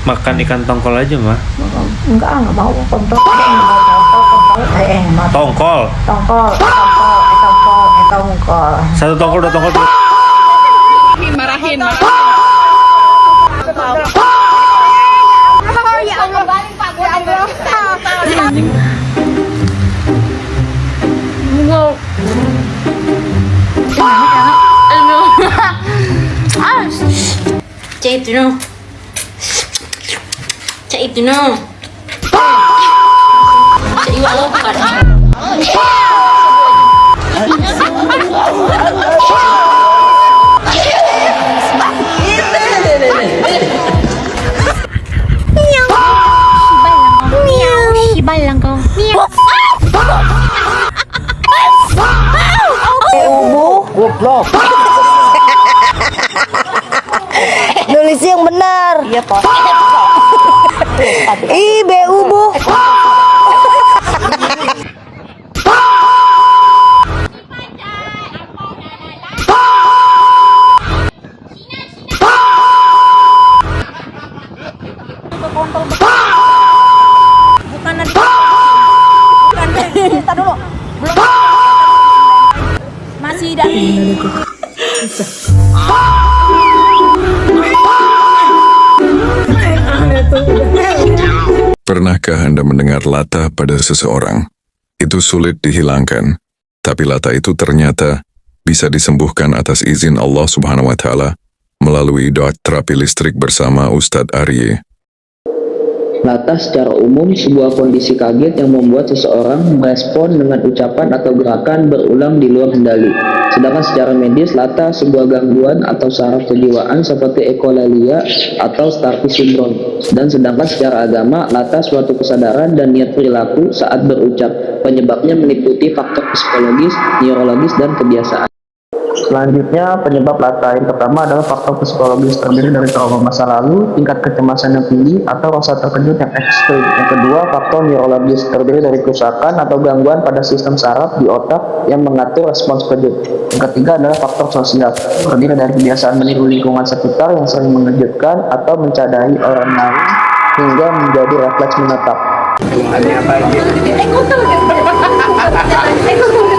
Makan ikan tongkol aja mah. Enggak mau kontol, enggak mau kontol, Tongkol. tongkol. Satu tongkol, dua tongkol. Marahin. Ya Allah, balik Pak, ya Allah. Cek itu no. Cek itu no. Cek iwak lokat. Sibal lang kau. Goblok. Nulis yang benar. Iya, Pak. BU, Bu. Masih dari Pernahkah Anda mendengar latah pada seseorang? Itu sulit dihilangkan, tapi latah itu ternyata bisa disembuhkan atas izin Allah Subhanahu wa Ta'ala melalui doa terapi listrik bersama Ustadz Arye. Latah secara umum sebuah kondisi kaget yang membuat seseorang merespon dengan ucapan atau gerakan berulang di luar kendali. Sedangkan secara medis, latah sebuah gangguan atau saraf kejiwaan seperti ekolalia atau Stargardt syndrome. Dan sedangkan secara agama, latah suatu kesadaran dan niat perilaku saat berucap. Penyebabnya meliputi faktor psikologis, neurologis, dan kebiasaan. Selanjutnya, penyebab latah yang pertama adalah faktor psikologis terdiri dari trauma masa lalu, tingkat kecemasan yang tinggi, atau rasa terkejut yang ekstrim. Yang kedua, faktor neurologis terdiri dari kerusakan atau gangguan pada sistem saraf di otak yang mengatur respons kejut. Yang ketiga adalah faktor sosial, terdiri dari kebiasaan meniru lingkungan sekitar yang sering mengejutkan atau mencadahi orang lain hingga menjadi refleks menetap. Ada apa aja?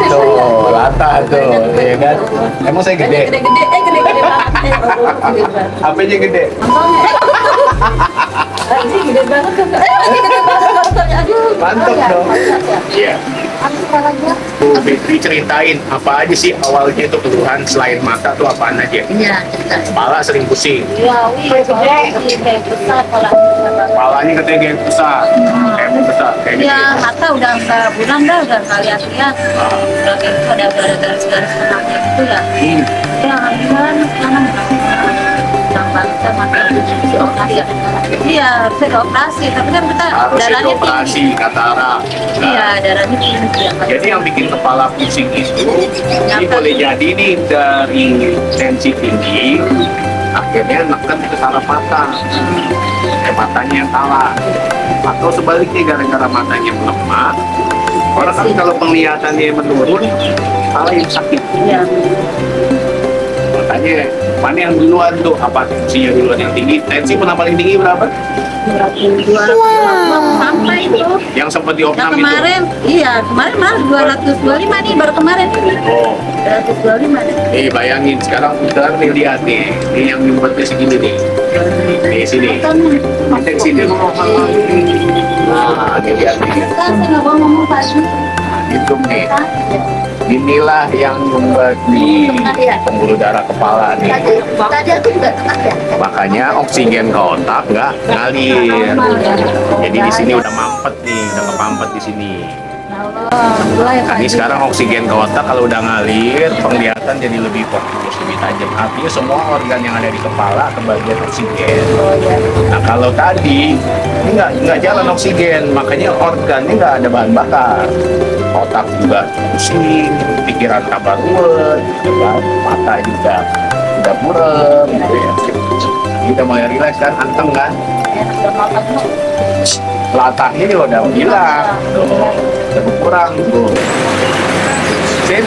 Tuh, latah tuh, ya kan? Emang saya gede? gede banget. Apanya gede? Ini gede banget kan? Aduh. Mantap dong. Iya. Fitri ceritain apa aja sih awalnya itu keluhan selain mata tuh apaan aja? Iya, cerita. Kepala sering pusing. Iya, kayak besar kalau Kepalanya katanya kayak besar. Kayak besar. Kayak gitu. Iya, mata udah enggak bulan dah, udah enggak lihat-lihat. Udah kayak itu ada garis-garis benangnya gitu ya. Ya, alhamdulillah sekarang yang banget mata itu operasi ya. Iya, harusnya dioperasi, tapi kan kita Harusnya darahnya dioperasi tinggi. katarak. Iya, darahnya tinggi ya. Jadi yang bikin kepala pusing itu ini boleh jadi nih dari tensi tinggi akhirnya neken ke saraf mata, matanya yang kalah, atau sebaliknya gara-gara matanya melemah. Orang kan kalau penglihatannya menurun, kepala yang sakit. Iya. Makanya mana yang duluan tuh? Apa tensinya duluan yang tinggi? Tensi pernah paling tinggi berapa? 200 sampai itu. Yang sempat Yang diopnam itu? kemarin, iya kemarin malah 225 nih baru kemarin ini. Oh. 225 nih. Bayangin sekarang kita nih lihat nih, ini yang dibuatnya segini nih. Di sini. Kita ke sini. Nah, ini lihat nih. Saya nggak mau ngomong tadi. Itu nih. Inilah yang membagi pembuluh darah kepala nih. Tadi aku juga tengah ya. Makanya oksigen ke otak nggak ngalir. Jadi di sini udah mampet nih, udah kepampet di sini. Alhamdulillah ya Pak. Ini sekarang oksigen ke otak kalau udah ngalir, penglihatan jadi lebih fokus, lebih tajam. Artinya semua organ yang ada di kepala kebagian oksigen. Nah kalau tadi ini nggak jalan oksigen, makanya organnya nggak ada bahan bakar. Otak juga pusing, pikiran tambah ruwet, gitu kan. Mata juga udah burem, gitu ya. Kita mulai rileks kan, anteng kan? Latahnya juga udah hilang, tuh, udah berkurang tuh. Sip.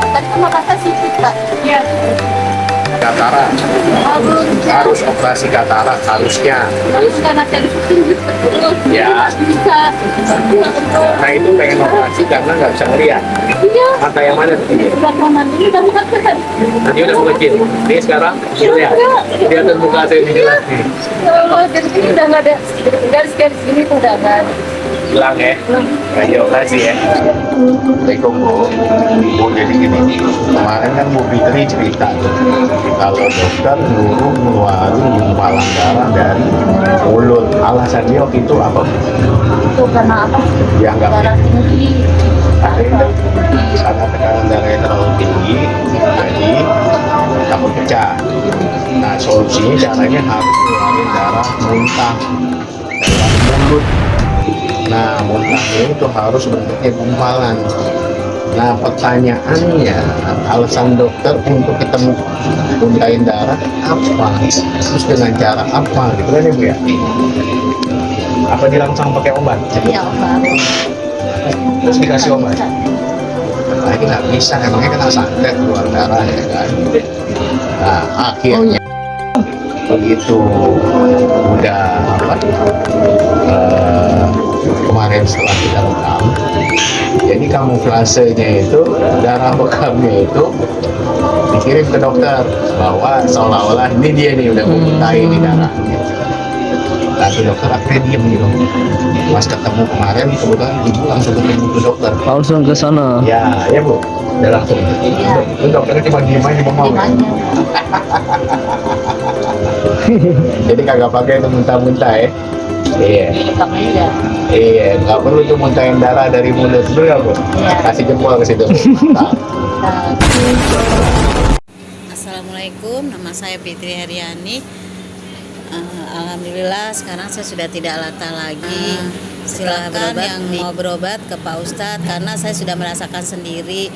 Tadi sama kata sipit, Pak. Iya. Katarak. Harus operasi katarak harusnya. Terus karena saya diputing terus. Ya. Bisa. Nah itu pengen operasi karena nggak bisa ngeliat. Iya. Mata yang mana tuh? Udah kanan ini udah bukan kan? Nanti udah kecil. Nih sekarang, lihat. Dia terbuka saya ini jelas nih. Oh, jadi ini udah nggak ada garis-garis ini tuh udah nggak ada. Hilang ya. Kayak operasi ya. Assalamualaikum Bu. Bu jadi gini. Kemarin kan Bu Fitri cerita tuh, kalau dokter nyuruh ngeluarin gumpalan darah dari mulut. Alasan dia waktu itu apa? Itu karena apa? Dianggap Darah tinggi. karena tekanan darahnya terlalu tinggi, jadi takut pecah. Nah solusinya caranya harus ngeluarin darah muntah dari mulut. Nah muntahnya itu harus bentuknya gumpalan. Nah pertanyaannya, alasan dokter untuk kita muntahin darah apa? Terus dengan cara apa? Gitu kan ya Bu ya? Apa dirangsang pakai obat? Iya, Pak. Terus dikasih obat? Nah ini nggak bisa, emangnya kena santet keluar darah ya kan? Nah akhirnya begitu udah apa? Kemarin setelah kita rekam, jadi kamuflasenya itu darah bekamnya itu dikirim ke dokter bahwa seolah-olah ini dia nih udah memuntahin di darahnya. Tapi dokter akhirnya diem gitu. Pas ketemu kemarin kebetulan ibu langsung ketemu ke dokter. Langsung ke sana. Ya Bu, udah langsung. Itu dokternya cuma diem aja bengong. Ya? Jadi kagak pakai itu muntah-muntah ya. Iya. Iya, nggak perlu tuh muntahin darah dari mulut dulu ya Bu. Kasih jempol ke situ. Nah. Assalamualaikum, nama saya Fitri Haryani. Alhamdulillah sekarang saya sudah tidak latah lagi. Silakan yang mau berobat ke Pak Ustadz karena saya sudah merasakan sendiri.